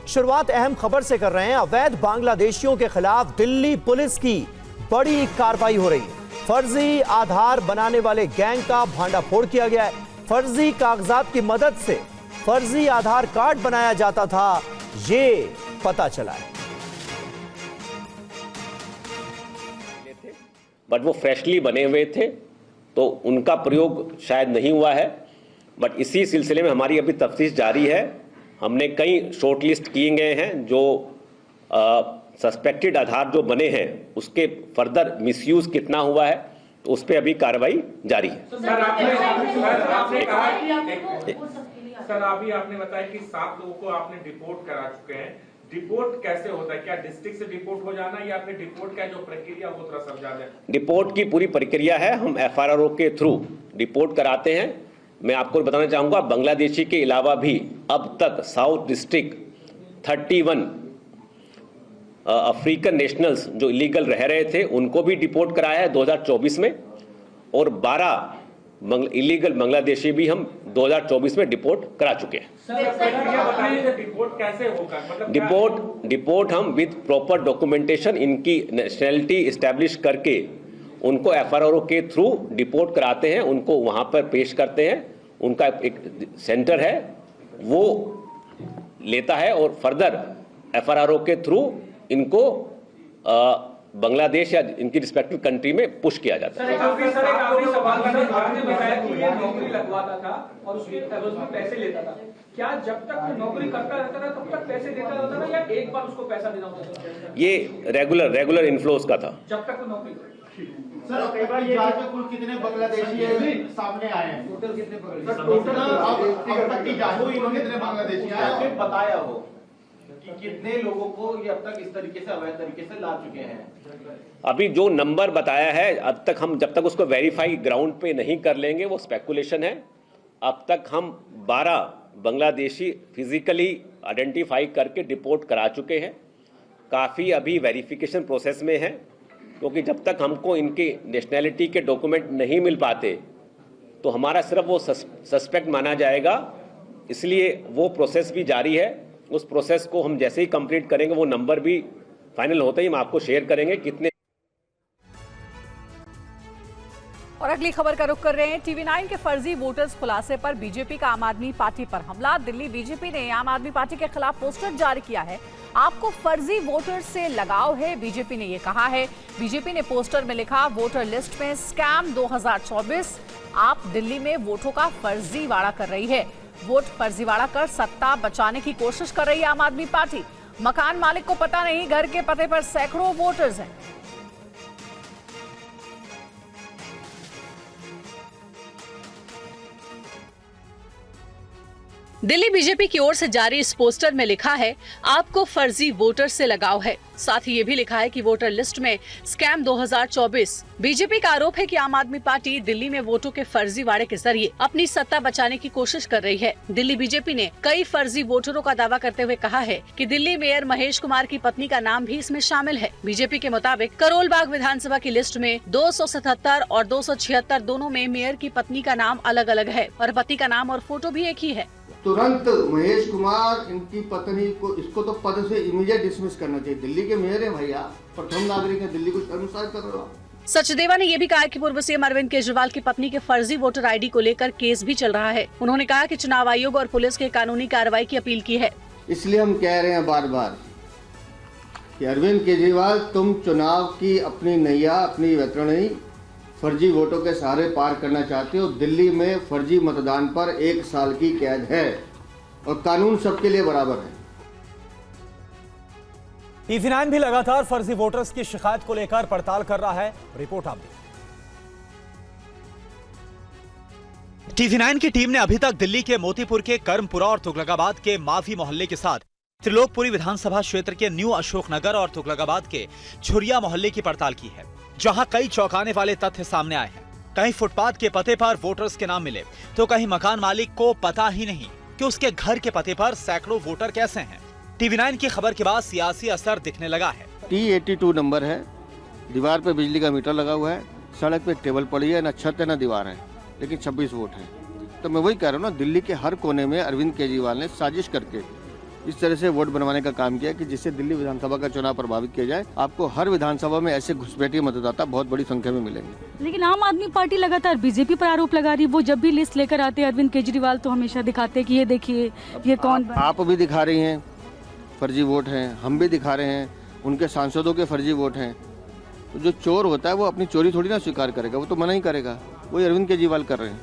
शुरुआत अहम खबर से कर रहे हैं। अवैध बांग्लादेशियों के खिलाफ दिल्ली पुलिस की बड़ी कार्रवाई हो रही है। फर्जी आधार बनाने वाले गैंग का भांडाफोड़ किया गया है। फर्जी कागजात की मदद से फर्जी आधार कार्ड बनाया जाता था, ये पता चला है। बट वो फ्रेशली बने हुए थे तो उनका प्रयोग शायद नहीं हुआ है। बट इसी सिलसिले में हमारी अभी तफ्तीश जारी है। हमने कई शॉर्ट लिस्ट किए गए हैं जो सस्पेक्टेड आधार जो बने हैं उसके फर्दर मिसयूज कितना हुआ है तो उस पर अभी कार्रवाई जारी है। सर अभी आपने बताया कि 7 लोगों को आपने डिपोर्ट करा चुके हैं। डिपोर्ट कैसे होता है? क्या डिस्ट्रिक्ट से डिपोर्ट हो जाना या फिर डिपोर्ट का जो प्रक्रिया वो थोड़ा समझा दें। डिपोर्ट की पूरी प्रक्रिया है, हम FRRO के थ्रू डिपोर्ट कराते हैं। मैं आपको बताना चाहूंगा बांग्लादेशी के अलावा भी अब तक साउथ डिस्ट्रिक्ट 31 अफ्रीकन नेशनल्स जो इलीगल रह रहे थे उनको भी डिपोर्ट कराया है 2024 में, और 12 इलीगल बांग्लादेशी भी हम 2024 में डिपोर्ट करा चुके हैं। डिपोर्ट कैसे होगा? मतलब डिपोर्ट हम विद प्रॉपर डॉक्यूमेंटेशन इनकी नेशनैलिटी इस्टेब्लिश करके उनको FRRO के थ्रू डिपोर्ट कराते हैं, उनको वहां पर पेश करते हैं। उनका एक सेंटर है वो लेता है और फर्दर FRRO के थ्रू इनको बांग्लादेश या इनकी रिस्पेक्टिव कंट्री में पुश किया जाता है। नौकरी लगवाता था और उसके एवज में पैसे लेता था। क्या जब तक नौकरी करता रहता था तब तक पैसे देता रहता था या एक बार उसको पैसा देना होता था? ये रेगुलर इनफ्लोस का था जब तक वो नौकरी। सर कई बार जांच में कुल कितने बांग्लादेशी सामने आए हैं? टोटल कितने बांग्लादेशी आए बताया हो कि कितने लोगों को ये अब तक इस तरीके से अवैध तरीके से ला चुके हैं? अभी जो नंबर बताया है अब तक हम जब तक उसको वेरीफाई ग्राउंड पे नहीं कर लेंगे वो स्पेकुलेशन है। अब तक हम 12 बांग्लादेशी फिजिकली आइडेंटिफाई करके डिपोर्ट करा चुके हैं। काफ़ी अभी वेरिफिकेशन प्रोसेस में है क्योंकि जब तक हमको इनकी नेशनैलिटी के डॉक्यूमेंट नहीं मिल पाते तो हमारा सिर्फ वो सस्पेक्ट माना जाएगा, इसलिए वो प्रोसेस भी जारी है। उस प्रोसेस को हम जैसे ही कंप्लीट करेंगे वो नंबर भी फाइनल होते ही हम आपको शेयर करेंगे कितने। और अगली खबर का रुख कर रहे हैं। TV9 के फर्जी वोटर्स खुलासे पर बीजेपी का आम आदमी पार्टी पर हमला। दिल्ली बीजेपी ने आम आदमी पार्टी के खिलाफ पोस्टर जारी किया है। आपको फर्जी वोटर्स से लगाव है, बीजेपी ने ये कहा है। बीजेपी ने पोस्टर में लिखा, वोटर लिस्ट में स्कैम 2024। आप दिल्ली में वोटों का फर्जीवाड़ा कर रही है। वोट फर्जीवाड़ा कर सत्ता बचाने की कोशिश कर रही है आम आदमी पार्टी। मकान मालिक को पता नहीं घर के पते पर सैकड़ों वोटर्स हैं। दिल्ली बीजेपी की ओर से जारी इस पोस्टर में लिखा है, आपको फर्जी वोटर से लगाव है। साथ ही ये भी लिखा है कि वोटर लिस्ट में स्कैम 2024। बीजेपी का आरोप है कि आम आदमी पार्टी दिल्ली में वोटों के फर्जीवाड़े के जरिए अपनी सत्ता बचाने की कोशिश कर रही है। दिल्ली बीजेपी ने कई फर्जी वोटरों का दावा करते हुए कहा है कि दिल्ली मेयर महेश कुमार की पत्नी का नाम भी इसमें शामिल है। बीजेपी के मुताबिक करोल बाग विधानसभा की लिस्ट में 277 और 276 दोनों में मेयर की पत्नी का नाम अलग अलग है और पति का नाम और फोटो भी एक ही है। तुरंत महेश कुमार इनकी पत्नी को इसको तो पद से इमीडिएट डिसमिस करना चाहिए। दिल्ली के मेयर है भैया, प्रथम नागरिक है, दिल्ली को शर्मसार कर रहा है। सचदेवा ने यह भी कहा कि पूर्व सीएम अरविंद केजरीवाल की पत्नी के फर्जी वोटर आईडी को लेकर केस भी चल रहा है। उन्होंने कहा कि चुनाव आयोग और पुलिस के कानूनी कार्रवाई की अपील की है। इसलिए हम कह रहे हैं बार बार कि अरविंद केजरीवाल, तुम चुनाव की अपनी नैया, अपनी वैतरणी फर्जी वोटों के सहारे पार करना चाहते हो। दिल्ली में फर्जी मतदान पर 1 साल की कैद है और कानून सबके लिए बराबर है। TV9 भी लगातार फर्जी वोटर्स की शिकायत को लेकर पड़ताल कर रहा है। रिपोर्ट आप देखिए। TV9 की टीम ने अभी तक दिल्ली के मोतीपुर के कर्मपुरा और तुगलकाबाद के मावी मोहल्ले के साथ त्रिलोकपुरी विधानसभा क्षेत्र के न्यू अशोकनगर और तुगलकाबाद के छुरिया मोहल्ले की पड़ताल की है, जहां कई चौंकाने वाले तथ्य सामने आए हैं। कहीं फुटपाथ के पते पर वोटर्स के नाम मिले तो कहीं मकान मालिक को पता ही नहीं कि उसके घर के पते पर सैकड़ों वोटर कैसे हैं। TV9 की खबर के बाद सियासी असर दिखने लगा है। T82 नंबर है, दीवार पे बिजली का मीटर लगा हुआ है, सड़क पे टेबल पड़ी है, न छत है न दीवार है, लेकिन 26 वोट है। तो मैं वही कह रहा हूँ ना, दिल्ली के हर कोने में अरविंद केजरीवाल ने साजिश करके इस तरह से वोट बनवाने का काम किया कि जिससे दिल्ली विधानसभा का चुनाव प्रभावित किया जाए। आपको हर विधानसभा में ऐसे घुसपैठिए मतदाता बहुत बड़ी संख्या में मिलेंगे। लेकिन आम आदमी पार्टी लगातार बीजेपी पर आरोप लगा रही है। वो जब भी लिस्ट लेकर आते हैं अरविंद केजरीवाल तो हमेशा दिखाते हैं कि ये देखिए ये कौन आप भी दिखा रही हैं फर्जी वोट हैं, हम भी दिखा रहे हैं, उनके सांसदों के फर्जी वोट हैं। तो जो चोर होता है वो अपनी चोरी थोड़ी ना स्वीकार करेगा, वो तो मना ही करेगा। वही अरविंद केजरीवाल कर रहे हैं।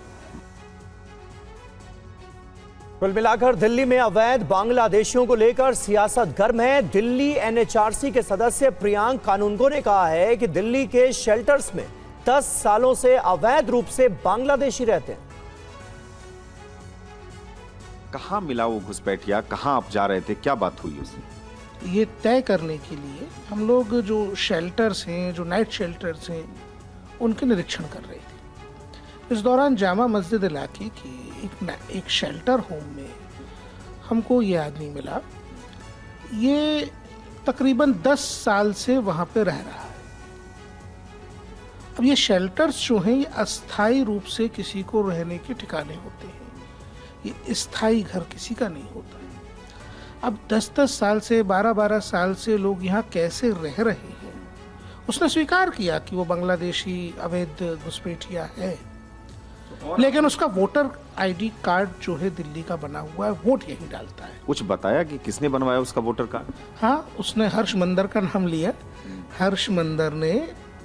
कुल मिलाकर दिल्ली में अवैध बांग्लादेशियों को लेकर सियासत गर्म है। दिल्ली एनएचआरसी के सदस्य प्रियांक कानूनगो ने कहा है कि दिल्ली के शेल्टर्स में 10 सालों से अवैध रूप से बांग्लादेशी रहते हैं। कहाँ मिला वो घुसपैठिया, कहाँ आप जा रहे थे, क्या बात हुई उससे? ये तय करने के लिए हम लोग जो शेल्टर्स हैं, जो नाइट शेल्टर्स हैं, उनके निरीक्षण कर रहे थे। इस दौरान जामा मस्जिद इलाके की एक शेल्टर होम में हमको ये आदमी मिला। ये तकरीबन 10 साल से वहाँ पे रह रहा है। अब ये शेल्टर्स जो हैं ये अस्थायी रूप से किसी को रहने के ठिकाने होते हैं, ये स्थायी घर किसी का नहीं होता है। अब 10-10 साल से 12-12 साल से लोग यहाँ कैसे रह रहे हैं? उसने स्वीकार किया कि वो बांग्लादेशी अवैध घुसपैठिया है, लेकिन उसका वोटर आईडी कार्ड जो है दिल्ली का बना हुआ है, वोट यही डालता है। कुछ बताया कि किसने बनवाया उसका वोटर कार्ड? हाँ, उसने हर्ष मंदर का नाम लिया। हर्ष मंदर ने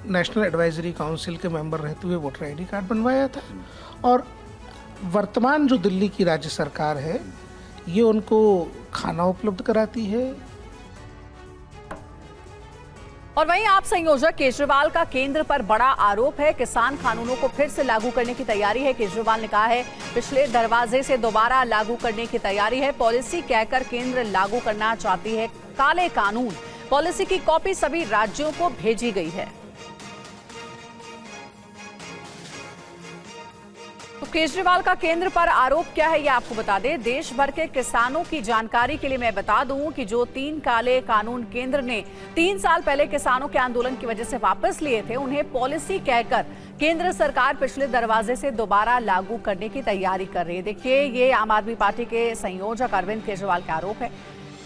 नेशनल एडवाइजरी काउंसिल के मेंबर रहते हुए वोटर आईडी कार्ड बनवाया था। और वर्तमान जो दिल्ली की राज्य सरकार है ये उनको खाना उपलब्ध कराती है। और वहीं आप संयोजक केजरीवाल का केंद्र पर बड़ा आरोप है। किसान कानूनों को फिर से लागू करने की तैयारी है। केजरीवाल ने कहा है पिछले दरवाजे से दोबारा लागू करने की तैयारी है। पॉलिसी कहकर केंद्र लागू करना चाहती है काले कानून। पॉलिसी की कॉपी सभी राज्यों को भेजी गई है। तो केजरीवाल का केंद्र पर आरोप क्या है ये आपको बता दें। देश भर के किसानों की जानकारी के लिए मैं बता दूं कि जो 3 काले कानून केंद्र ने 3 साल पहले किसानों के आंदोलन की वजह से वापस लिए थे, उन्हें पॉलिसी कहकर केंद्र सरकार पिछले दरवाजे से दोबारा लागू करने की तैयारी कर रही है। देखिए, ये आम आदमी पार्टी के संयोजक अरविंद केजरीवाल का आरोप है।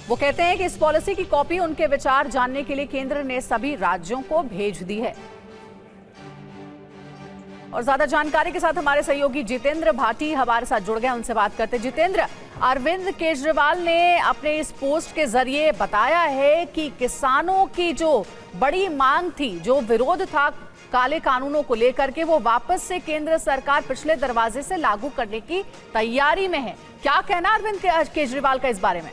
वो कहते हैं कि इस पॉलिसी की कॉपी उनके विचार जानने के लिए केंद्र ने सभी राज्यों को भेज दी है। और ज्यादा जानकारी के साथ हमारे सहयोगी जितेंद्र भाटी हमारे साथ जुड़ गए, उनसे बात करते। जितेंद्र, अरविंद केजरीवाल ने अपने इस पोस्ट के जरिए बताया है कि किसानों की जो बड़ी मांग थी, जो विरोध था काले कानूनों को लेकर के, वो वापस से केंद्र सरकार पिछले दरवाजे से लागू करने की तैयारी में है। क्या कहना अरविंद केजरीवाल का इस बारे में?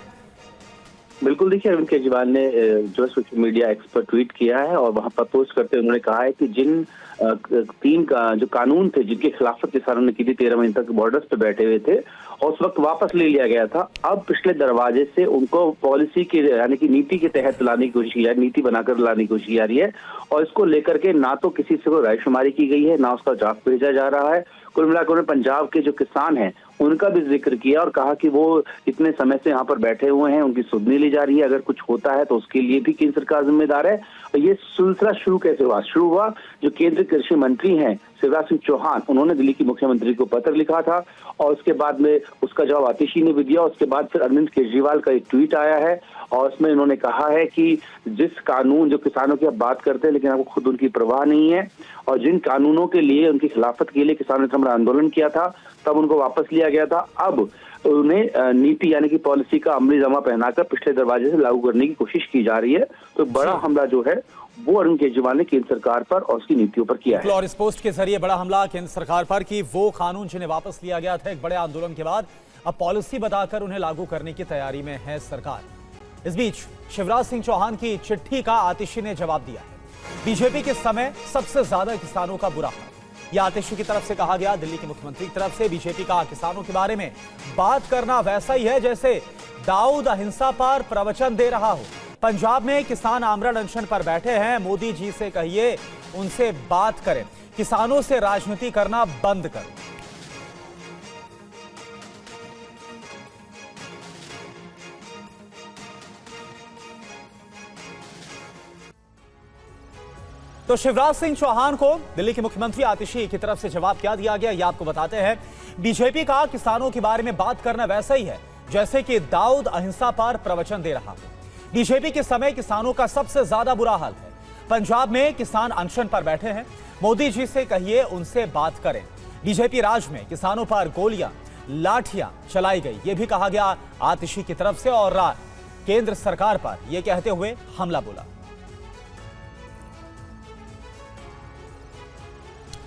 बिल्कुल, देखिए, अरविंद केजरीवाल ने जो सोशल मीडिया एक्स पर ट्वीट किया है और वहां पर पोस्ट करते हुए उन्होंने कहा है कि जिन 3 जो कानून थे जिनकी खिलाफत किसानों ने की थी 13 महीने तक बॉर्डर्स पे बैठे हुए थे और उस वक्त वापस ले लिया गया था, अब पिछले दरवाजे से उनको पॉलिसी के यानी कि नीति के तहत लाने की कोशिश की जा रही है, नीति बनाकर लाने की कोशिश की जा रही है। और इसको लेकर के ना तो किसी से कोई रायशुमारी की गई है, ना उसका ड्राफ्ट भेजा जा रहा है। कुल मिलाकर उन्होंने पंजाब के जो किसान हैं उनका भी जिक्र किया और कहा कि वो इतने समय से यहाँ पर बैठे हुए हैं, उनकी सुध नहीं ली जा रही है, अगर कुछ होता है तो उसके लिए भी केंद्र सरकार जिम्मेदार है। और ये सिलसिला शुरू कैसे हुआ? शुरू हुआ जो केंद्रीय कृषि मंत्री हैं शिवराज सिंह चौहान, उन्होंने दिल्ली की मुख्यमंत्री को पत्र लिखा था और उसके बाद में उसका जवाब आतिशी ने भी दिया। उसके बाद फिर अरविंद केजरीवाल का एक ट्वीट आया है और उसमें इन्होंने कहा है कि जिस कानून जो किसानों की आप बात करते हैं लेकिन आपको खुद उनकी परवाह नहीं है, और जिन कानूनों के लिए उनकी खिलाफत के लिए किसानों ने बड़ा आंदोलन किया था तब उनको वापस लिया गया था, अब उन्हें नीति यानी कि पॉलिसी का अमली जामा पहनाकर पिछले दरवाजे से लागू करने की कोशिश की जा रही है। तो बड़ा हमला जो है वो अरविंद केजरीवाल ने केंद्र सरकार पर और उसकी नीतियों पर किया है। और इस पोस्ट के जरिए बड़ा हमला केंद्र सरकार पर कि वो कानून जिन्हें वापस लिया गया था एक बड़े आंदोलन के बाद, अब पॉलिसी बताकर उन्हें लागू करने की तैयारी में है सरकार। इस बीच शिवराज सिंह चौहान की चिट्ठी का आतिशी ने जवाब दिया है। बीजेपी के समय सबसे ज्यादा किसानों का बुरा हाल, यह आतिशी की तरफ से कहा गया। दिल्ली के मुख्यमंत्री की तरफ से बीजेपी का किसानों के बारे में बात करना वैसा ही है जैसे दाऊद अहिंसा पर प्रवचन दे रहा हो। पंजाब में किसान आमरण अनशन पर बैठे हैं, मोदी जी से कहिए उनसे बात करें, किसानों से राजनीति करना बंद करो। तो शिवराज सिंह चौहान को दिल्ली के मुख्यमंत्री आतिशी की तरफ से जवाब क्या दिया गया ये आपको बताते हैं। बीजेपी का किसानों के बारे में बात करना वैसा ही है जैसे कि दाऊद अहिंसा पर प्रवचन दे रहा हो। बीजेपी के समय किसानों का सबसे ज्यादा बुरा हाल है। पंजाब में किसान अनशन पर बैठे हैं। मोदी जी से कहिए उनसे बात करें। बीजेपी राज में किसानों पर गोलियां, लाठियां चलाई गई, यह भी कहा गया आतिशी की तरफ से, और केंद्र सरकार पर यह कहते हुए हमला बोला।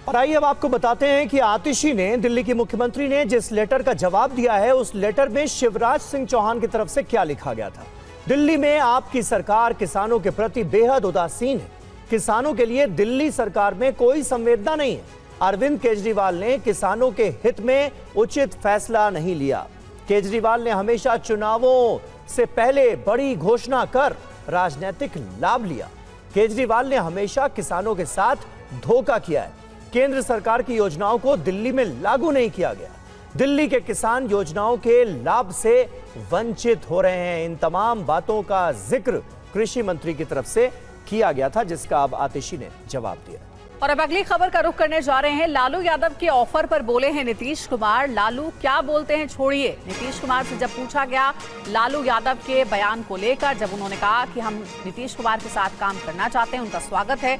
और आइए अब आपको बताते हैं कि आतिशी ने, दिल्ली की मुख्यमंत्री ने जिस लेटर का जवाब दिया है, उस लेटर में शिवराज सिंह चौहान की तरफ से क्या लिखा गया था। दिल्ली में आपकी सरकार किसानों के प्रति बेहद उदासीन है। किसानों के लिए दिल्ली सरकार में कोई संवेदना नहीं है। अरविंद केजरीवाल ने किसानों के हित में उचित फैसला नहीं लिया। केजरीवाल ने हमेशा चुनावों से पहले बड़ी घोषणा कर राजनीतिक लाभ लिया। केजरीवाल ने हमेशा किसानों के साथ धोखा किया है। केंद्र सरकार की योजनाओं को दिल्ली में लागू नहीं किया गया। दिल्ली के किसान योजनाओं के लाभ से वंचित हो रहे हैं। इन तमाम बातों का जिक्र कृषि मंत्री की तरफ से किया गया था, जिसका अब आतिशी ने जवाब दिया। और अब अगली खबर का रुख करने जा रहे हैं। लालू यादव के ऑफर पर बोले हैं नीतीश कुमार। लालू क्या बोलते हैं छोड़िए। नीतीश कुमार से जब पूछा गया लालू यादव के बयान को लेकर, जब उन्होंने कहा कि हम नीतीश कुमार के साथ काम करना चाहते हैं, उनका स्वागत है,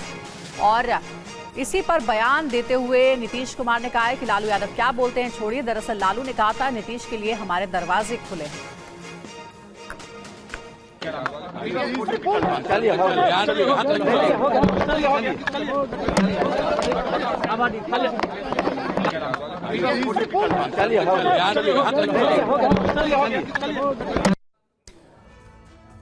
और इसी पर बयान देते हुए नीतीश कुमार ने कहा है कि लालू यादव क्या बोलते हैं छोड़िए। दरअसल लालू ने कहा था नीतीश के लिए हमारे दरवाजे खुले हैं।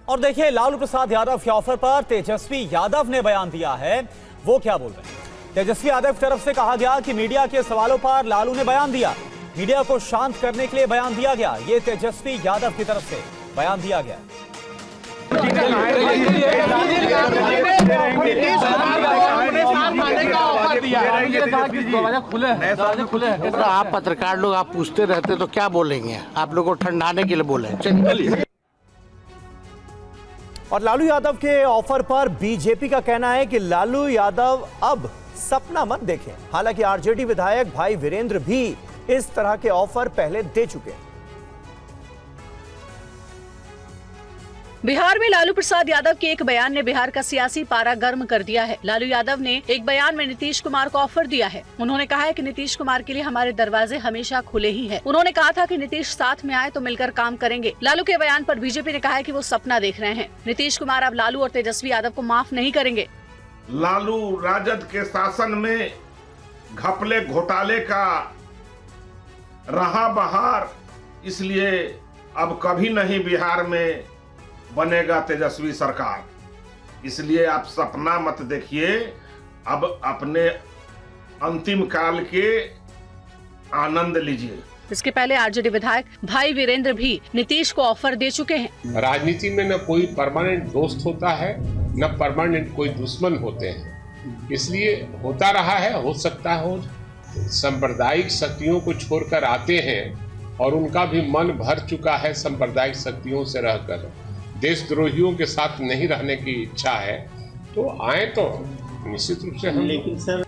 और देखिए लालू प्रसाद यादव के ऑफर पर तेजस्वी यादव ने बयान दिया है। वो क्या बोल रहे हैं। तेजस्वी यादव की तरफ से कहा गया कि मीडिया के सवालों पर लालू ने बयान दिया। मीडिया को शांत करने के लिए बयान दिया गया। ये तेजस्वी यादव की तरफ से बयान दिया गया। आप पत्रकार लोग आप पूछते रहते तो क्या बोलेंगे, आप लोग को ठंडाने के लिए बोले। चलिए। और लालू यादव के ऑफर पर बीजेपी का कहना है कि लालू यादव अब सपना मत देखें। हालांकि आरजेडी विधायक भाई वीरेंद्र भी इस तरह के ऑफर पहले दे चुके हैं। बिहार में लालू प्रसाद यादव के एक बयान ने बिहार का सियासी पारा गर्म कर दिया है। लालू यादव ने एक बयान में नीतीश कुमार को ऑफर दिया है। उन्होंने कहा है कि नीतीश कुमार के लिए हमारे दरवाजे हमेशा खुले ही हैं। उन्होंने कहा था कि नीतीश साथ में आए तो मिलकर काम करेंगे। लालू के बयान पर बीजेपी ने कहा है कि वो सपना देख रहे हैं। नीतीश कुमार अब लालू और तेजस्वी यादव को माफ नहीं करेंगे। लालू राजद के शासन में घपले घोटाले का रहा बहार, इसलिए अब कभी नहीं बिहार में बनेगा तेजस्वी सरकार। इसलिए आप सपना मत देखिए, अब अपने अंतिम काल के आनंद लीजिए। इसके पहले आरजेडी विधायक भाई वीरेंद्र भी नीतीश को ऑफर दे चुके हैं। राजनीति में न कोई परमानेंट दोस्त होता है, न परमानेंट कोई दुश्मन होते हैं। इसलिए होता रहा है, हो सकता है हो। सांप्रदायिक शक्तियों को छोड़कर आते हैं और उनका भी मन भर चुका है सांप्रदायिक शक्तियों से रहकर। देशद्रोहियों के साथ नहीं रहने की इच्छा है तो आए तो निश्चित रूप से हम। लेकिन सर,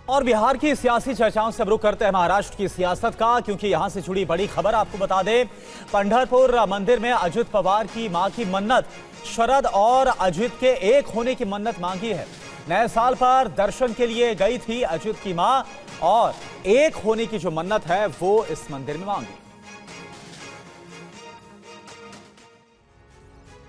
और बिहार की सियासी चर्चाओं से रुख करते हैं महाराष्ट्र की सियासत का, क्योंकि यहां से जुड़ी बड़ी खबर आपको बता दें। पंढरपुर मंदिर में अजित पवार की मां की मन्नत, शरद और अजित के एक होने की मन्नत मांगी है। नए साल पर दर्शन के लिए गई थी अजित की मां और एक होने की जो मन्नत है वो इस मंदिर में मांगी।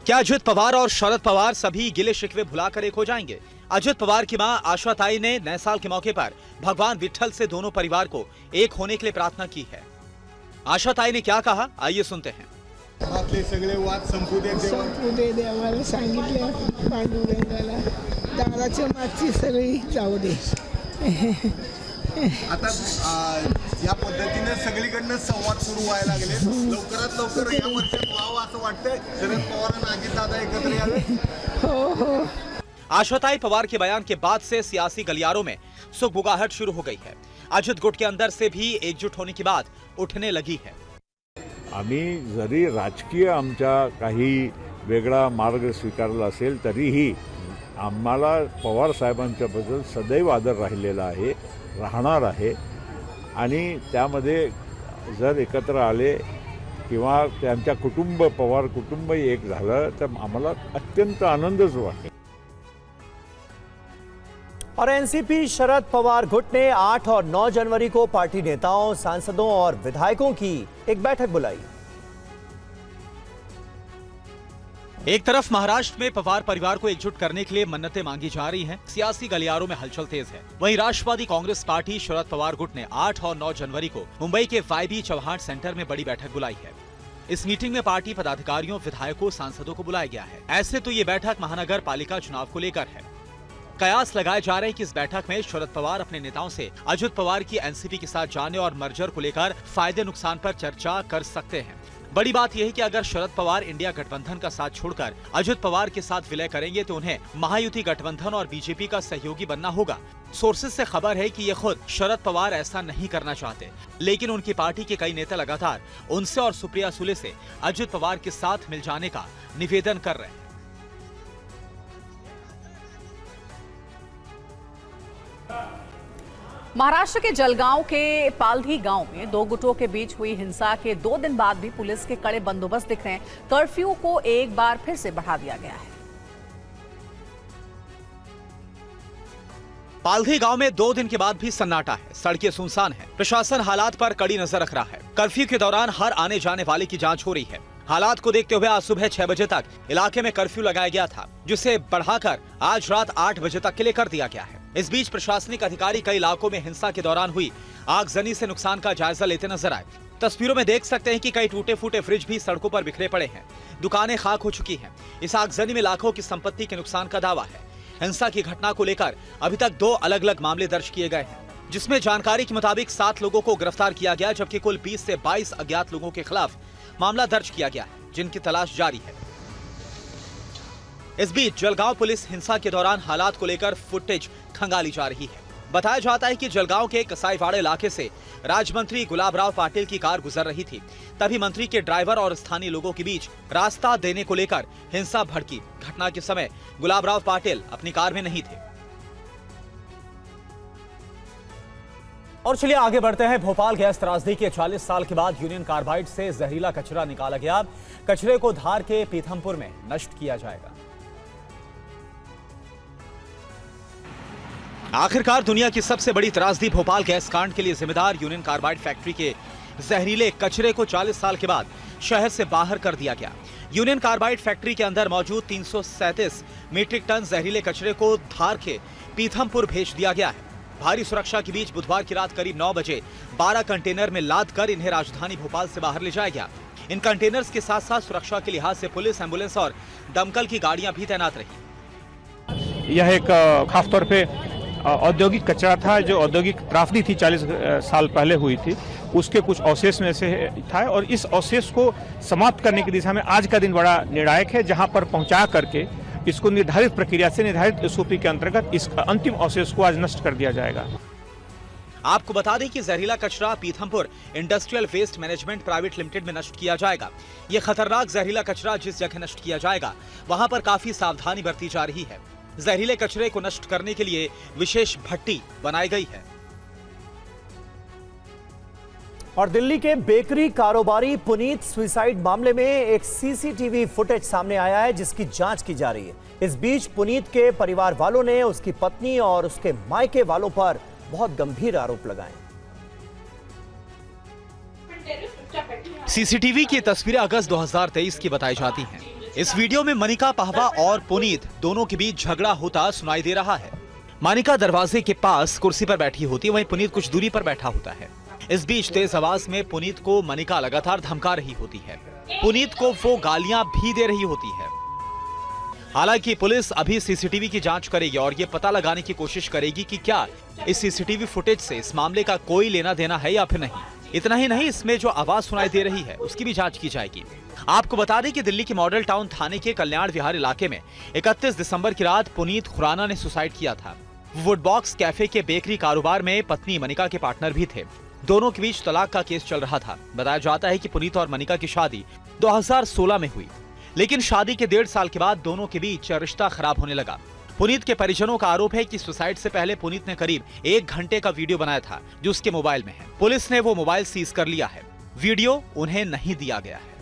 क्या अजित पवार और शरद पवार सभी गिले शिकवे भुलाकर एक हो जाएंगे? अजित पवार की मां आशा ताई ने नए साल के मौके पर भगवान विट्ठल से दोनों परिवार को एक होने के लिए प्रार्थना की है। आशा ताई ने क्या कहा, आइए सुनते हैं। सगळे वाद संपू दे देवाला सांगितले, पांडुरंगाला दाराच्या मागची सगळी जाऊ दे। आता या पद्धतीने सगळीकडनं संवाद सुरू व्हायला लागले। लवकरात लवकर या वर्षात व्हावं असं वाटतंय। शरद पवार आणि अजितदादा एकत्र यावे। हो। आशाताई पवार के बयान के बाद से सियासी गलियारों में सुगबुगाहट शुरू हो गई है। अजित गुट के अंदर से भी एकजुट होने की बात उठने लगी है। आम्ही जरी राजकीय आमचा काही वेगळा मार्ग स्वीकारला असेल तरीही आम्हाला पवार साहेबांच्या बद्दल सदैव आदर राहिलेला आहे, राहणार आहे। आणि त्यामध्ये जर एकत्र आले किंवा त्यांच्या कुटुंब पवार कुटुंब एक झालं तर आम्हाला अत्यंत आनंदच वाटेल. और एनसीपी शरद पवार गुट ने 8 और 9 जनवरी को पार्टी नेताओं, सांसदों और विधायकों की एक बैठक बुलाई. एक तरफ महाराष्ट्र में पवार परिवार को एकजुट करने के लिए मन्नतें मांगी जा रही हैं, सियासी गलियारों में हलचल तेज है. वहीं राष्ट्रवादी कांग्रेस पार्टी शरद पवार गुट ने 8 और 9 जनवरी को मुंबई के YB चौहान सेंटर में बड़ी बैठक बुलाई है. इस मीटिंग में पार्टी पदाधिकारियों, विधायकों, सांसदों को बुलाया गया है. ऐसे तो ये बैठक महानगर पालिका चुनाव को लेकर है. कयास लगाए जा रहे हैं कि इस बैठक में शरद पवार अपने नेताओं से अजित पवार की एनसीपी के साथ जाने और मर्जर को लेकर फायदे नुकसान पर चर्चा कर सकते हैं. बड़ी बात यह है कि अगर शरद पवार इंडिया गठबंधन का साथ छोड़कर अजित पवार के साथ विलय करेंगे तो उन्हें महायुति गठबंधन और बीजेपी का सहयोगी बनना होगा. सोर्सेज से खबर है कि ये खुद शरद पवार ऐसा नहीं करना चाहते, लेकिन उनकी पार्टी के कई नेता लगातार उनसे और सुप्रिया सुले से अजित पवार के साथ मिल जाने का निवेदन कर रहे हैं. महाराष्ट्र के जलगांव के पालधी गांव में 2 गुटों के बीच हुई हिंसा के 2 दिन बाद भी पुलिस के कड़े बंदोबस्त दिख रहे हैं. कर्फ्यू को एक बार फिर से बढ़ा दिया गया है. पालधी गांव में 2 दिन के बाद भी सन्नाटा है. सड़कें सुनसान है. प्रशासन हालात पर कड़ी नजर रख रहा है. कर्फ्यू के दौरान हर आने जाने वाले की जांच हो रही है. हालात को देखते हुए आज सुबह 6 बजे तक इलाके में कर्फ्यू लगाया गया था, जिसे बढ़ाकर आज रात 8 बजे तक के लिए कर दिया गया है. इस बीच प्रशासनिक अधिकारी कई इलाकों में हिंसा के दौरान हुई आगजनी से नुकसान का जायजा लेते नजर आए. तस्वीरों में देख सकते हैं कि कई टूटे फूटे फ्रिज भी सड़कों पर बिखरे पड़े हैं. दुकानें खाक हो चुकी हैं. इस आगजनी में लाखों की संपत्ति के नुकसान का दावा है. हिंसा की घटना को लेकर अभी तक 2 अलग अलग मामले दर्ज किए गए हैं, जिसमें जानकारी के मुताबिक 7 लोगों को गिरफ्तार किया गया, जबकि कुल 20 से 22 अज्ञात लोगों के खिलाफ मामला दर्ज किया गया है, जिनकी तलाश जारी है. इस बीच जलगांव पुलिस हिंसा के दौरान हालात को लेकर फुटेज खंगाली जा रही है. बताया जाता है कि जलगांव के कसाईवाड़ा इलाके से राज्यमंत्री गुलाबराव पाटिल की कार गुजर रही थी. तभी मंत्री के ड्राइवर और स्थानीय लोगों के बीच रास्ता देने को लेकर हिंसा भड़की. घटना के समय गुलाबराव पाटिल अपनी कार में नहीं थे. और चलिए आगे बढ़ते हैं. भोपाल गैस त्रासदी के 40 साल के बाद यूनियन कार्बाइड से जहरीला कचरा निकाला गया. कचरे को धार के पीथमपुर में नष्ट किया जाएगा. आखिरकार दुनिया की सबसे बड़ी त्रासदी भोपाल गैस कांड के लिए जिम्मेदार यूनियन कार्बाइड फैक्ट्री के जहरीले कचरे को 40 साल के बाद शहर से बाहर कर दिया गया. यूनियन कार्बाइड फैक्ट्री के अंदर मौजूद 337 मीट्रिक टन जहरीले कचरे को धार के पीथमपुर भेज दिया गया है. भारी सुरक्षा के बीच बुधवार की रात करीब 9 बजे 12 कंटेनर में लाद कर इन्हें राजधानी भोपाल से बाहर ले जाया गया. इन कंटेनर्स के साथ साथ सुरक्षा के लिहाज से पुलिस, एम्बुलेंस और दमकल की गाड़ियां भी तैनात रही. यह एक खासतौर पे औद्योगिक कचरा था जो औद्योगिक त्रासदी थी 40 साल पहले हुई थी, उसके कुछ अवशेष में से था. और इस अवशेष को समाप्त करने की दिशा में आज का दिन बड़ा निर्णायक है, जहां पर पहुंचा करके इसको निर्धारित प्रक्रिया से, निर्धारित एसओपी के अंतर्गत इस अंतिम अवशेष को आज नष्ट कर दिया जाएगा. आपको बता दें कि जहरीला कचरा Pithampur industrial waste management private limited में नष्ट किया जाएगा. यह खतरनाक जहरीला कचरा जिस जगह नष्ट किया जाएगा वहां पर काफी सावधानी बरती जा रही है. जहरीले कचरे को नष्ट करने के लिए विशेष भट्टी बनाई गई है. और दिल्ली के बेकरी कारोबारी पुनीत सुसाइड मामले में एक सीसीटीवी फुटेज सामने आया है, जिसकी जांच की जा रही है. इस बीच पुनीत के परिवार वालों ने उसकी पत्नी और उसके मायके वालों पर बहुत गंभीर आरोप लगाए. सीसीटीवी की तस्वीरें अगस्त 2023 की बताई जाती हैं. इस वीडियो में मनिका पाहवा और पुनीत दोनों के बीच झगड़ा होता सुनाई दे रहा है. मनिका दरवाजे के पास कुर्सी पर बैठी होती है, वहीं पुनीत कुछ दूरी पर बैठा होता है. इस बीच तेज आवाज में पुनीत को मनिका लगातार धमका रही होती है. पुनीत को वो गालियां भी दे रही होती है. हालांकि पुलिस अभी सीसीटीवी की जांच करेगी और ये पता लगाने की कोशिश करेगी कि क्या इस सीसीटीवी फुटेज से इस मामले का कोई लेना देना है या फिर नहीं. इतना ही नहीं, इसमें जो आवाज सुनाई दे रही है उसकी भी जांच की जाएगी. आपको बता दें कि दिल्ली के मॉडल टाउन थाने के कल्याण विहार इलाके में 31 दिसंबर की रात पुनीत खुराना ने सुसाइड किया था. वुडबॉक्स कैफे के बेकरी कारोबार में पत्नी मनिका के पार्टनर भी थे. दोनों के बीच तलाक का केस चल रहा था. बताया जाता है कि पुनीत और मनिका की शादी 2016 में हुई, लेकिन शादी के 1.5 साल के बाद दोनों के बीच रिश्ता खराब होने लगा. पुनीत के परिजनों का आरोप है कि सुसाइड से पहले पुनीत ने करीब 1 घंटे का वीडियो बनाया था जो उसके मोबाइल में है. पुलिस ने वो मोबाइल सीज कर लिया है. वीडियो उन्हें नहीं दिया गया है।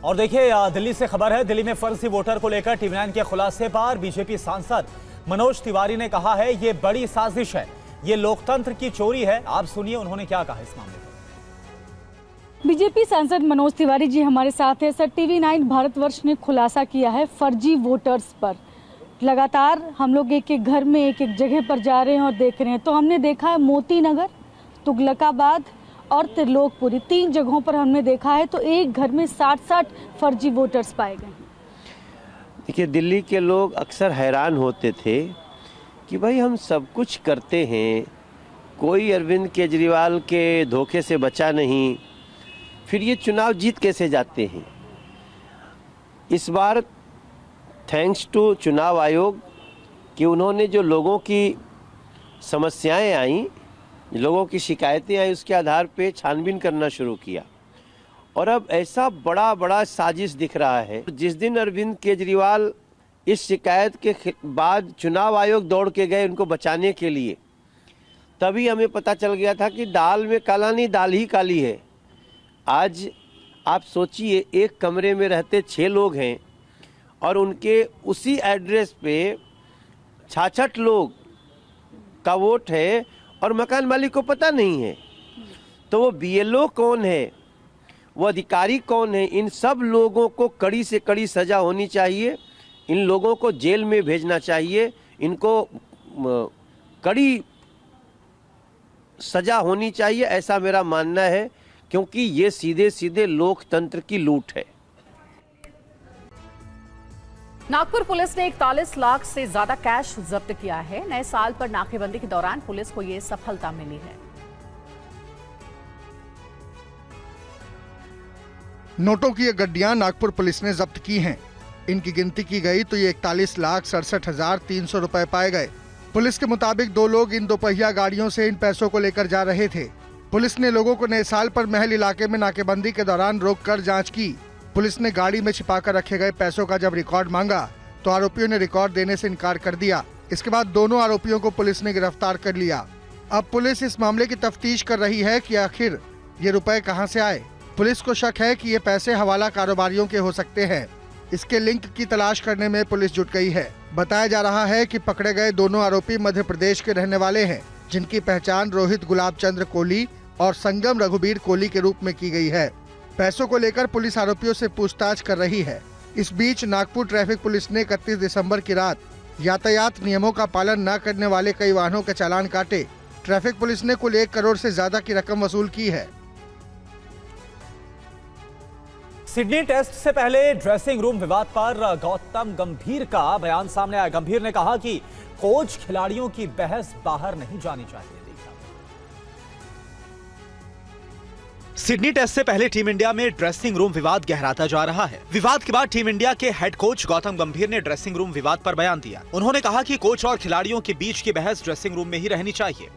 और देखिए दिल्ली से खबर है। दिल्ली में फर्जी वोटर को लेकर टीवी9 के खुलासे पर बीजेपी सांसद मनोज तिवारी ने कहा है ये बड़ी साजिश है, ये लोकतंत्र की चोरी है। आप सुनिए उन्होंने क्या कहा इस मामले पर। बीजेपी सांसद मनोज तिवारी जी हमारे साथ है। सर, टीवी9 भारतवर्ष ने खुलासा किया है फर्जी वोटर्स पर। लगातार हम लोग एक एक घर में एक एक जगह पर जा रहे हैं और देख रहे हैं, तो हमने देखा है मोती नगर, तुगलकाबाद और त्रिलोकपुरी, 3 जगहों पर हमने देखा है तो एक घर में 60-60 फर्जी वोटर्स पाए गए। देखिए, दिल्ली के लोग अक्सर हैरान होते थे कि भाई हम सब कुछ करते हैं, कोई अरविंद केजरीवाल के धोखे से बचा नहीं, फिर ये चुनाव जीत कैसे जाते हैं। इस बार थैंक्स टू चुनाव आयोग कि उन्होंने जो लोगों की समस्याएं आई, लोगों की शिकायतें आई, उसके आधार पे छानबीन करना शुरू किया। और अब ऐसा बड़ा बड़ा साजिश दिख रहा है। जिस दिन अरविंद केजरीवाल इस शिकायत के बाद चुनाव आयोग दौड़ के गए उनको बचाने के लिए, तभी हमें पता चल गया था कि दाल में काला नहीं, दाल ही काली है। आज आप सोचिए, एक कमरे में रहते 6 लोग हैं और उनके उसी एड्रेस पे 66 लोग का वोट है और मकान मालिक को पता नहीं है। तो वो बीएलओ कौन है, वो अधिकारी कौन है, इन सब लोगों को कड़ी से कड़ी सज़ा होनी चाहिए। इन लोगों को जेल में भेजना चाहिए, इनको कड़ी सज़ा होनी चाहिए, ऐसा मेरा मानना है, क्योंकि ये सीधे सीधे लोकतंत्र की लूट है। नागपुर पुलिस ने 41 लाख से ज्यादा कैश जब्त किया है। नए साल पर नाकेबंदी के दौरान पुलिस को यह सफलता मिली है। नोटों की ये गड्डियां नागपुर पुलिस ने जब्त की हैं। इनकी गिनती की गई तो ये 41,67,300 रुपए पाए गए। पुलिस के मुताबिक 2 लोग इन दोपहिया गाड़ियों से इन पैसों को लेकर जा रहे थे। पुलिस ने लोगों को नए साल पर महल इलाके में नाकेबंदी के दौरान रोककर जांच की। पुलिस ने गाड़ी में छिपाकर रखे गए पैसों का जब रिकॉर्ड मांगा तो आरोपियों ने रिकॉर्ड देने से इनकार कर दिया। इसके बाद दोनों आरोपियों को पुलिस ने गिरफ्तार कर लिया। अब पुलिस इस मामले की तफ्तीश कर रही है कि आखिर ये रुपए कहां से आए। पुलिस को शक है कि ये पैसे हवाला कारोबारियों के हो सकते हैं। इसके लिंक की तलाश करने में पुलिस जुट गई है। बताया जा रहा है कि पकड़े गए दोनों आरोपी मध्य प्रदेश के रहने वाले हैं, जिनकी पहचान रोहित गुलाब चंद्र कोहली और संगम रघुबीर कोहली के रूप में की गई है। पैसों को लेकर पुलिस आरोपियों से पूछताछ कर रही है। इस बीच नागपुर ट्रैफिक पुलिस ने 31 दिसंबर की रात यातायात नियमों का पालन न करने वाले कई वाहनों के चालान काटे। ट्रैफिक पुलिस ने कुल 1 करोड़ से ज्यादा की रकम वसूल की है। सिडनी टेस्ट से पहले ड्रेसिंग रूम विवाद पर गौतम गंभीर का बयान सामने आया। गंभीर ने कहा कि कोच खिलाड़ियों की बहस बाहर नहीं जानी चाहिए। सिडनी टेस्ट से पहले टीम इंडिया में ड्रेसिंग रूम विवाद गहराता जा रहा है। विवाद के बाद टीम इंडिया के हेड कोच गौतम गंभीर ने ड्रेसिंग रूम विवाद पर बयान दिया। उन्होंने कहा कि कोच और खिलाड़ियों के बीच की बहस ड्रेसिंग रूम में ही रहनी चाहिए।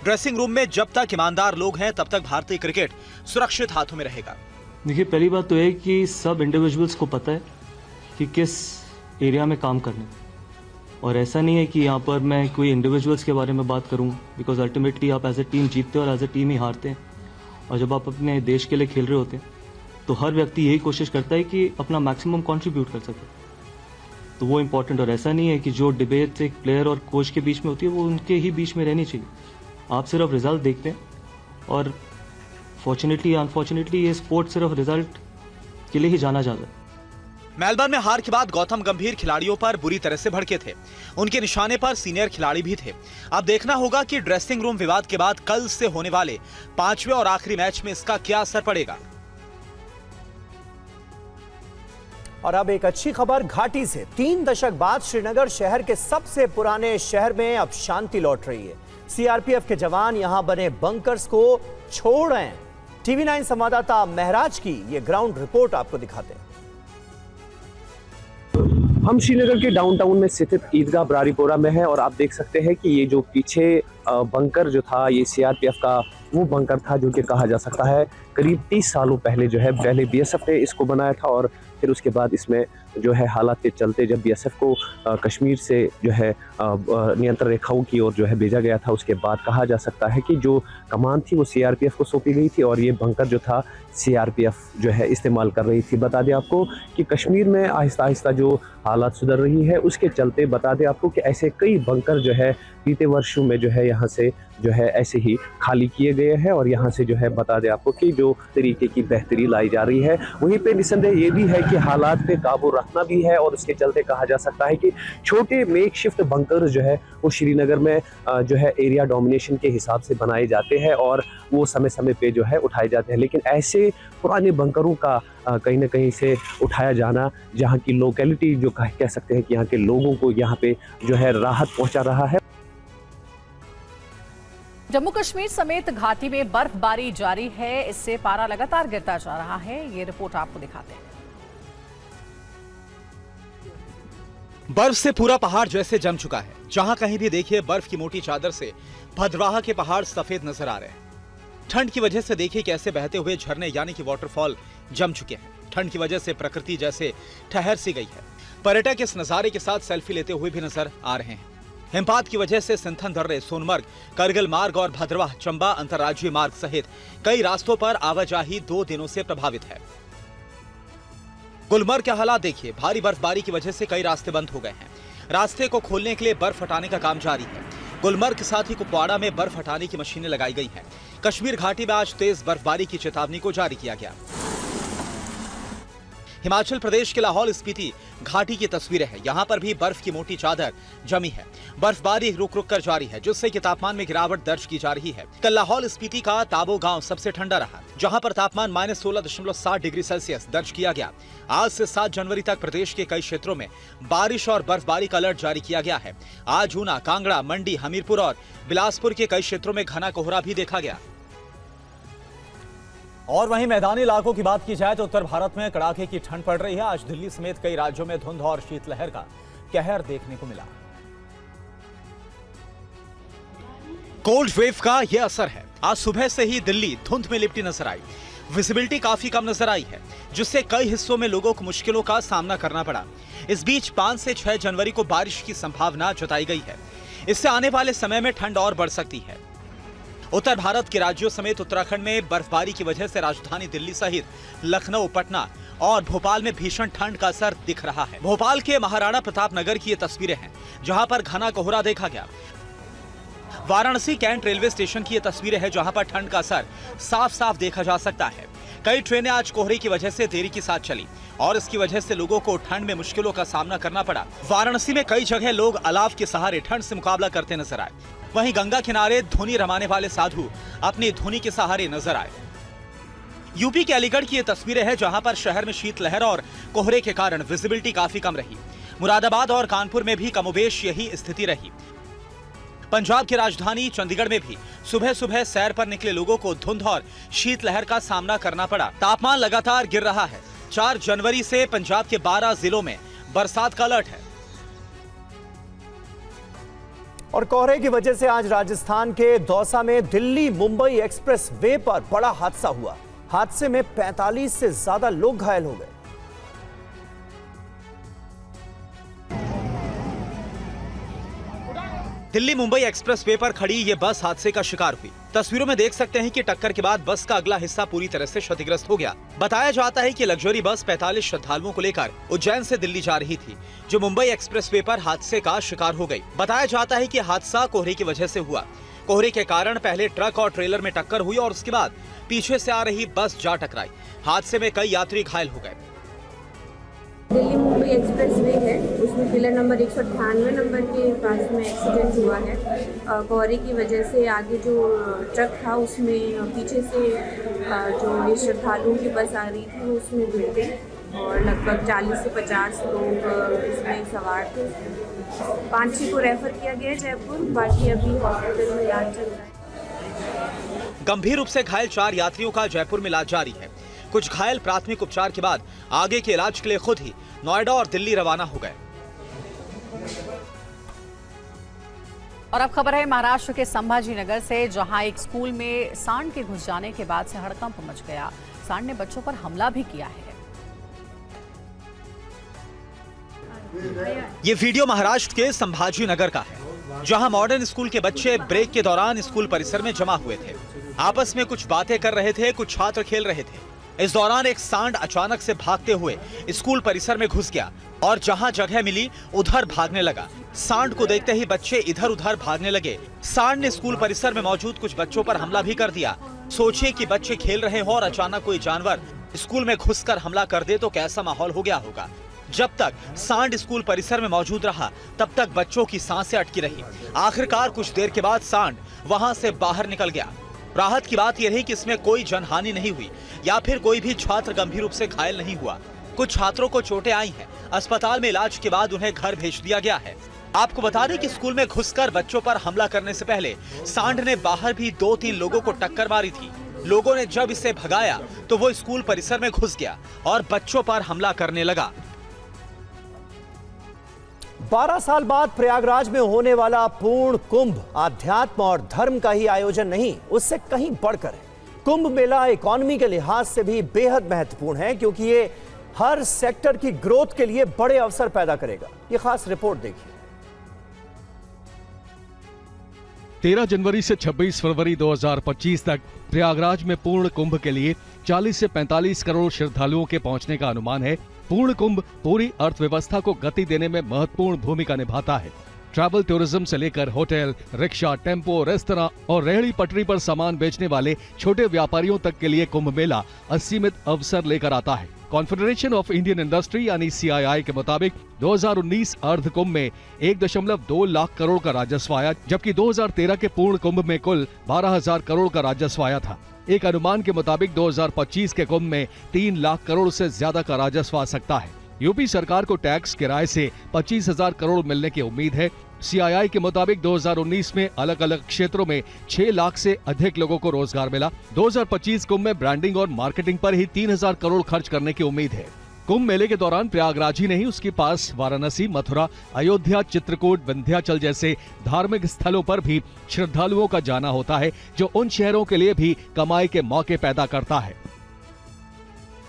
ड्रेसिंग रूम में जब तक ईमानदार लोग हैं तब तक भारतीय क्रिकेट सुरक्षित हाथों में रहेगा। देखिए, पहली बात तो है कि सब इंडिविजुअल्स को पता है कि किस एरिया में काम करना है, और ऐसा नहीं है कि यहाँ पर मैं कोई इंडिविजुअल्स के बारे में बात करूँगा, बिकॉज अल्टीमेटली आप एज ए टीम जीतते हो और एज ए टीम ही हारते हैं। और जब आप अपने देश के लिए खेल रहे होते हैं तो हर व्यक्ति यही कोशिश करता है कि अपना मैक्सिमम कंट्रीब्यूट कर सके, तो वो इम्पोर्टेंट। और ऐसा नहीं है कि जो डिबेट एक प्लेयर और कोच के बीच में होती है वो उनके ही बीच में रहनी चाहिए। आप सिर्फ रिजल्ट देखते हैं, और फॉर्चुनेटली अनफॉर्चुनेटली ये स्पोर्ट सिर्फ रिजल्ट के लिए ही जाना जाता है। मेलबर्न में हार के बाद गौतम गंभीर खिलाड़ियों पर बुरी तरह से भड़के थे। उनके निशाने पर सीनियर खिलाड़ी भी थे। अब देखना होगा कि ड्रेसिंग रूम विवाद के बाद कल से होने वाले 5वें और आखिरी मैच में इसका क्या असर पड़ेगा। और अब एक अच्छी खबर घाटी से। 3 दशक बाद श्रीनगर शहर के सबसे पुराने शहर में अब शांति लौट रही है। सीआरपीएफ के जवान यहां बने बंकर्स को छोड़ रहे हैं। टीवी9 संवाददाता महराज की ये ग्राउंड रिपोर्ट आपको दिखाते हैं। हम श्रीनगर के डाउनटाउन में स्थित ईदगाह बरारीपोरा में है और आप देख सकते हैं कि ये जो पीछे बंकर जो था ये सीआरपीएफ का वो बंकर था जो कि कहा जा सकता है करीब 30 सालों पहले जो है पहले बीएसएफ ने इसको बनाया था, और फिर उसके बाद इसमें जो है हालात के चलते जब बीएसएफ को कश्मीर से जो है नियंत्रण रेखाओं की ओर जो है भेजा गया था, उसके बाद कहा जा सकता है कि जो कमान थी वो सीआरपीएफ को सौंपी गई थी और ये बंकर जो था सीआरपीएफ जो है इस्तेमाल कर रही थी। बता दें आपको कि कश्मीर में आहिस्ता आहिस्ता जो हालात सुधर रही है उसके चलते बता दें आपको कि ऐसे कई बंकर जो है बीते वर्षों में जो है यहाँ से जो है ऐसे ही खाली किए गए हैं और यहाँ से जो है बता दें आपको कि जो तरीके की बेहतरी लाई जा रही है। वहीं पे निसंदेह ये भी है कि हालात पे काबू रखना भी है और उसके चलते कहा जा सकता है कि छोटे मेकशिफ्ट बंकर जो है वो श्रीनगर में जो है एरिया डोमिनेशन के हिसाब से बनाए जाते हैं और वो समय समय पे जो है उठाए जाते हैं, लेकिन ऐसे पुराने बंकरों का कहीं ना कहीं से उठाया जाना जहाँ की लोकेलिटी जो कह सकते हैं कि यहाँ के लोगों को यहाँ पे जो है राहत पहुँचा रहा है। जम्मू कश्मीर समेत घाटी में बर्फबारी जारी है, इससे पारा लगातार गिरता जा रहा है। ये रिपोर्ट आपको दिखाते हैं। बर्फ से पूरा पहाड़ जैसे जम चुका है। जहां कहीं भी देखिए बर्फ की मोटी चादर से भद्रवाह के पहाड़ सफेद नजर आ रहे हैं। ठंड की वजह से देखिए कैसे बहते हुए झरने यानी कि वाटरफॉल जम चुके हैं। ठंड की वजह से प्रकृति जैसे ठहर सी गई है। पर्यटक इस नजारे के साथ सेल्फी लेते हुए भी नजर आ रहे हैं। हिमपात की वजह से सिंथन दर्रे, सोनमर्ग, करगिल मार्ग और भद्रवाह चंबा अंतर्राज्यीय मार्ग सहित कई रास्तों पर आवाजाही 2 दिनों से प्रभावित है। गुलमर्ग के हालात देखिए, भारी बर्फबारी की वजह से कई रास्ते बंद हो गए हैं। रास्ते को खोलने के लिए बर्फ हटाने का काम जारी है। गुलमर्ग के साथ ही कुपवाड़ा में बर्फ हटाने की मशीनें लगाई गई हैं। कश्मीर घाटी में आज तेज बर्फबारी की चेतावनी को जारी किया गया। हिमाचल प्रदेश के लाहौल स्पीति घाटी की तस्वीरें हैं। यहाँ पर भी बर्फ की मोटी चादर जमी है। बर्फबारी रुक रुक कर जारी है, जिससे कि तापमान में गिरावट दर्ज की जा रही है। कल लाहौल स्पीति का ताबो गांव सबसे ठंडा रहा, जहां पर तापमान -16.7 डिग्री सेल्सियस दर्ज किया गया। आज से 7 जनवरी तक प्रदेश के कई क्षेत्रों में बारिश और बर्फबारी का अलर्ट जारी किया गया है। आज ऊना, कांगड़ा, मंडी, हमीरपुर और बिलासपुर के कई क्षेत्रों में घना कोहरा भी देखा गया। और वहीं मैदानी इलाकों की बात की जाए तो उत्तर भारत में कड़ाके की ठंड पड़ रही है। आज दिल्ली समेत कई राज्यों में धुंध और शीतलहर का कहर देखने को मिला। कोल्ड वेव का यह असर है। आज सुबह से ही दिल्ली धुंध में लिपटी नजर आई। विजिबिलिटी काफी कम नजर आई है, जिससे कई हिस्सों में लोगों को मुश्किलों का सामना करना पड़ा। इस बीच 5 से 6 जनवरी को बारिश की संभावना जताई गई है। इससे आने वाले समय में ठंड और बढ़ सकती है। उत्तर भारत के राज्यों समेत उत्तराखंड में बर्फबारी की वजह से राजधानी दिल्ली सहित लखनऊ, पटना और भोपाल में भीषण ठंड का असर दिख रहा है। भोपाल के महाराणा प्रताप नगर की ये तस्वीरें हैं, जहां पर घना कोहरा देखा गया। वाराणसी कैंट रेलवे स्टेशन की ये तस्वीरें हैं, जहां पर ठंड का असर साफ साफ देखा जा सकता है। कई ट्रेनें आज कोहरे की वजह से देरी के साथ चली और इसकी वजह से लोगों को ठंड में मुश्किलों का सामना करना पड़ा। वाराणसी में कई जगह लोग अलाव के सहारे ठंड से मुकाबला करते नजर आए। वहीं गंगा किनारे धुनी रमाने वाले साधु अपनी धुनी के सहारे नजर आए। यूपी के अलीगढ़ की ये तस्वीरें हैं, जहां पर शहर में शीतलहर और कोहरे के कारण विजिबिलिटी काफी कम रही। मुरादाबाद और कानपुर में भी कमोबेश यही स्थिति रही। पंजाब की राजधानी चंडीगढ़ में भी सुबह सुबह सैर पर निकले लोगों को धुंध और शीतलहर का सामना करना पड़ा। तापमान लगातार गिर रहा है। 4 जनवरी से पंजाब के 12 जिलों में बरसात का अलर्ट है। और कोहरे की वजह से आज राजस्थान के दौसा में दिल्ली मुंबई एक्सप्रेस वे पर बड़ा हादसा हुआ। हादसे में 45 से ज्यादा लोग घायल हो गए। दिल्ली मुंबई एक्सप्रेस वे पर खड़ी ये बस हादसे का शिकार हुई। तस्वीरों में देख सकते हैं कि टक्कर के बाद बस का अगला हिस्सा पूरी तरह से क्षतिग्रस्त हो गया। बताया जाता है कि लग्जरी बस 45 श्रद्धालुओं को लेकर उज्जैन से दिल्ली जा रही थी, जो मुंबई एक्सप्रेस वे पर हादसे का शिकार हो गई। बताया जाता है कि हादसा कोहरे की वजह से हुआ। कोहरे के कारण पहले ट्रक और ट्रेलर में टक्कर हुई और उसके बाद पीछे से आ रही बस जा टकराई। हादसे में कई यात्री घायल हो गए। दिल्ली मुंबई एक्सप्रेस वे है, उसमें पिलर नंबर 198 नंबर के पास में एक्सीडेंट हुआ है। कोहरे की वजह से आगे जो ट्रक था उसमें पीछे से जो ये श्रद्धालुओं की बस आ रही थी वो उसमें गिर गई और लगभग 40 से 50 लोग इसमें सवार थे। 5-6 को रेफर किया गया जयपुर, बाकी अभी हॉस्पिटल में इलाज चल रहा है। गंभीर रूप से घायल 4 यात्रियों का जयपुर में इलाज जारी है। कुछ घायल प्राथमिक उपचार के बाद आगे के इलाज के लिए खुद ही नोएडा और दिल्ली रवाना हो गए। और अब खबर है महाराष्ट्र के संभाजी नगर से, जहां एक स्कूल में सांड के घुस जाने के बाद से हड़कंप मच गया। सांड ने बच्चों पर हमला भी किया है। ये वीडियो महाराष्ट्र के संभाजी नगर का है, जहां मॉडर्न स्कूल के बच्चे ब्रेक के दौरान स्कूल परिसर में जमा हुए थे। आपस में कुछ बातें कर रहे थे, कुछ छात्र खेल रहे थे। इस दौरान एक सांड अचानक से भागते हुए स्कूल परिसर में घुस गया और जहां जगह मिली उधर भागने लगा। सांड को देखते ही बच्चे इधर उधर भागने लगे। सांड ने स्कूल परिसर में मौजूद कुछ बच्चों पर हमला भी कर दिया। सोचिए कि बच्चे खेल रहे हो और अचानक कोई जानवर स्कूल में घुसकर हमला कर दे तो कैसा माहौल हो गया होगा। जब तक सांड स्कूल परिसर में मौजूद रहा तब तक बच्चों की सांसें अटकी रही। आखिरकार कुछ देर के बाद सांड वहां से बाहर निकल गया। राहत की बात यह रही कि इसमें कोई जनहानि नहीं हुई या फिर कोई भी छात्र गंभीर रूप से घायल नहीं हुआ। कुछ छात्रों को चोटें आई हैं। अस्पताल में इलाज के बाद उन्हें घर भेज दिया गया है। आपको बता दें कि स्कूल में घुसकर बच्चों पर हमला करने से पहले सांड ने बाहर भी 2-3 लोगों को टक्कर मारी थी। लोगों ने जब इसे भगाया तो वो स्कूल परिसर में घुस गया और बच्चों पर हमला करने लगा। 12 साल बाद प्रयागराज में होने वाला पूर्ण कुंभ आध्यात्म और धर्म का ही आयोजन नहीं, उससे कहीं बढ़कर है। कुंभ मेला इकोनॉमी के लिहाज से भी बेहद महत्वपूर्ण है, क्योंकि ये हर सेक्टर की ग्रोथ के लिए बड़े अवसर पैदा करेगा। ये खास रिपोर्ट देखिए। 13 जनवरी से 26 फरवरी 2025 तक प्रयागराज में पूर्ण कुंभ के लिए 40 से 45 करोड़ श्रद्धालुओं के पहुंचने का अनुमान है। पूर्ण कुंभ पूरी अर्थव्यवस्था को गति देने में महत्वपूर्ण भूमिका निभाता है। ट्रैवल टूरिज्म से लेकर होटल, रिक्शा, टेम्पो, रेस्तरां और रेहड़ी पटरी पर सामान बेचने वाले छोटे व्यापारियों तक के लिए कुंभ मेला असीमित अवसर लेकर आता है। कॉन्फेडरेशन ऑफ इंडियन इंडस्ट्री यानी CII के मुताबिक 2019 अर्ध कुंभ में 1.2 लाख करोड़ का राजस्व आया, जबकि 2013 के पूर्ण कुंभ में कुल 12,000 करोड़ का राजस्व आया था। एक अनुमान के मुताबिक 2025 के कुंभ में 3 लाख करोड़ से ज्यादा का राजस्व आ सकता है। यूपी सरकार को टैक्स किराए से 25,000 करोड़ मिलने की उम्मीद है। CII के मुताबिक 2019 में अलग अलग क्षेत्रों में 6 लाख से अधिक लोगों को रोजगार मिला। 2025 कुंभ में ब्रांडिंग और मार्केटिंग पर ही 3,000 करोड़ खर्च करने की उम्मीद है। कुंभ मेले के दौरान प्रयागराज ही नहीं, उसके पास वाराणसी, मथुरा, अयोध्या, चित्रकूट, विंध्याचल जैसे धार्मिक स्थलों पर भी श्रद्धालुओं का जाना होता है, जो उन शहरों के लिए भी कमाई के मौके पैदा करता है।